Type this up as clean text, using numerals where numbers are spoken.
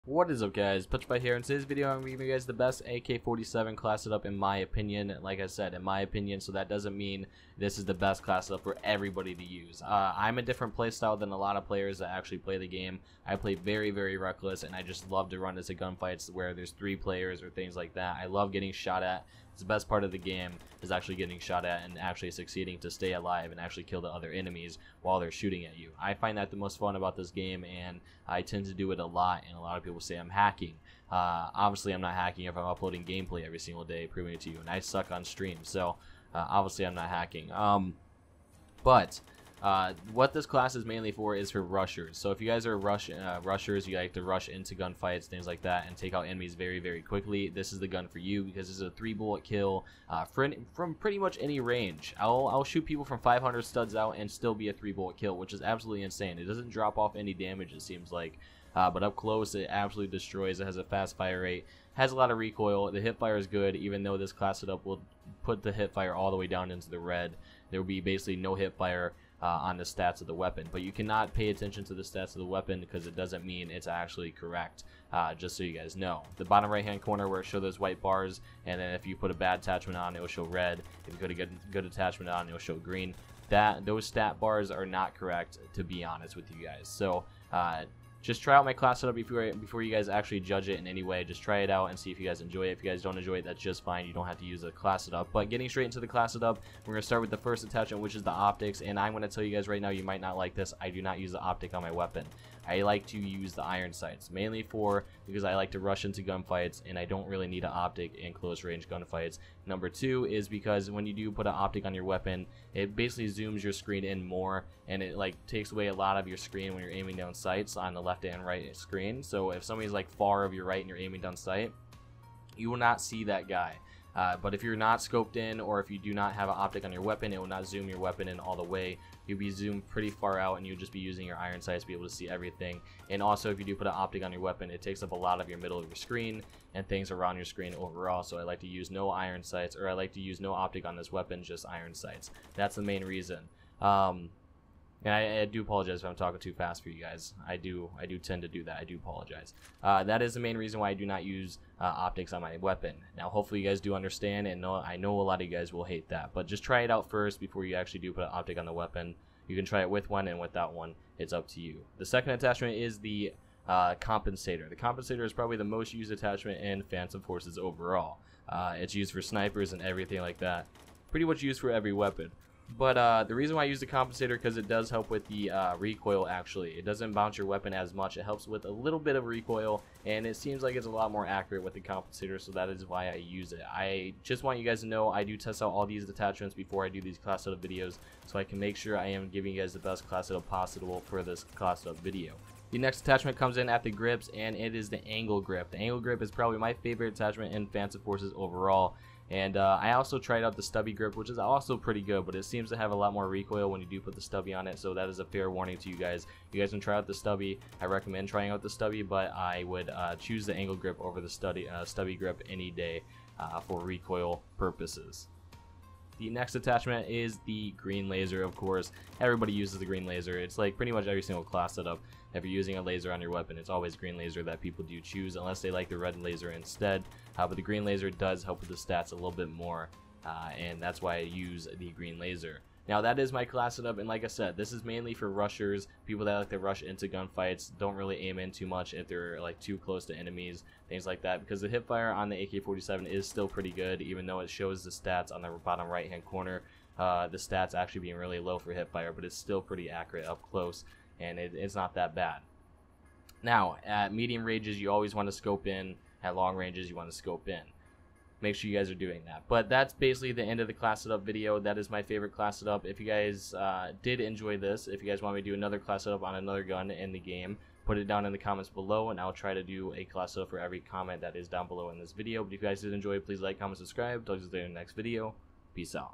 What is up, guys? PetriFyTV here. In today's video, I'm giving you guys the best AK47 class setup in my opinion. Like I said, in my opinion, so that doesn't mean this is the best class setup for everybody to use. I'm a different playstyle than a lot of players that actually play the game. I play very, very reckless, and I just love to run into gunfights where there's 3 players or things like that. I love getting shot at. It's the best part of the game is actually getting shot at and actually succeeding to stay alive and actually kill the other enemies while they're shooting at you. I find that the most fun about this game, and I tend to do it a lot, and a lot of people say I'm hacking. Obviously I'm not hacking if I'm uploading gameplay every single day proving it to you, and I suck on stream, so obviously I'm not hacking. What this class is mainly for is for rushers. So if you guys are rushers, you like to rush into gunfights, things like that, and take out enemies very, very quickly, this is the gun for you, because it's a 3-bullet kill from pretty much any range. I'll shoot people from 500 studs out and still be a 3-bullet kill, which is absolutely insane. It doesn't drop off any damage, it seems like. But up close, it absolutely destroys. It has a fast fire rate, has a lot of recoil. The hip fire is good, even though this class setup will put the hip fire all the way down into the red. There will be basically no hip fire on the stats of the weapon, but you cannot pay attention to the stats of the weapon because it doesn't mean it's actually correct, just so you guys know. The bottom right hand corner where it shows those white bars, and then if you put a bad attachment on, it will show red. If you put a good attachment on, it will show green. Those stat bars are not correct, to be honest with you guys. So just try out my class setup before you guys actually judge it in any way. Just try it out and see if you guys enjoy it. If you guys don't enjoy it, that's just fine. You don't have to use a class setup. But getting straight into the class setup, we're going to start with the first attachment, which is the optics. And I'm going to tell you guys right now, you might not like this. I do not use the optic on my weapon. I like to use the iron sights, mainly because I like to rush into gunfights, and I don't really need an optic in close range gunfights. Number 2 is because when you do put an optic on your weapon, it basically zooms your screen in more, and it takes away a lot of your screen when you're aiming down sights on the left and right screen. So if somebody's far of your right and you're aiming down sight, you will not see that guy. But if you're not scoped in, or if you do not have an optic on your weapon, it will not zoom your weapon in all the way. You'll be zoomed pretty far out, and you'll just be using your iron sights to be able to see everything. And also, if you do put an optic on your weapon, it takes up a lot of your middle of your screen and things around your screen overall. So I like to use no iron sights, or I like to use no optic on this weapon, just iron sights. That's the main reason. And I do apologize if I'm talking too fast for you guys. I do tend to do that. I do apologize. That is the main reason why I do not use optics on my weapon. Now, hopefully you guys do understand, and I know a lot of you guys will hate that. But just try it out first before you actually do put an optic on the weapon. You can try it with one and without one. It's up to you. The second attachment is the compensator. The compensator is probably the most used attachment in Phantom Forces overall. It's used for snipers and everything like that. Pretty much used for every weapon. But the reason why I use the compensator, because it does help with the recoil. Actually, it doesn't bounce your weapon as much. It helps with a little bit of recoil, and it seems like it's a lot more accurate with the compensator, so that is why I use it. I just want you guys to know I do test out all these attachments before I do these class setup videos, so I can make sure I am giving you guys the best class setup possible for this class setup video. The next attachment comes in at the grips, and it is the angle grip. The angle grip is probably my favorite attachment in Phantom Forces overall. And I also tried out the stubby grip, which is also pretty good, but it seems to have a lot more recoil when you do put the stubby on it, so that is a fair warning to you guys. You guys can try out the stubby. I recommend trying out the stubby, but I would choose the angle grip over the stubby grip any day for recoil purposes. The next attachment is the green laser, of course. Everybody uses the green laser. It's like pretty much every single class setup. If you're using a laser on your weapon, it's always green laser that people do choose, unless they like the red laser instead. But the green laser does help with the stats a little bit more, and that's why I use the green laser. Now, that is my class setup, and like I said, this is mainly for rushers, people that like to rush into gunfights, don't really aim in too much if they're too close to enemies, things like that, because the hipfire on the AK47 is still pretty good, even though it shows the stats on the bottom right hand corner, the stats actually being really low for hipfire, but it's still pretty accurate up close, and it's not that bad. Now, at medium ranges, you always want to scope in. At long ranges, you want to scope in. Make sure you guys are doing that. But that's basically the end of the class setup video. That is my favorite class setup. If you guys did enjoy this, if you guys want me to do another class setup on another gun in the game, put it down in the comments below, and I'll try to do a class setup for every comment that is down below in this video. But if you guys did enjoy it, please like, comment, subscribe. Talk to you in the next video. Peace out.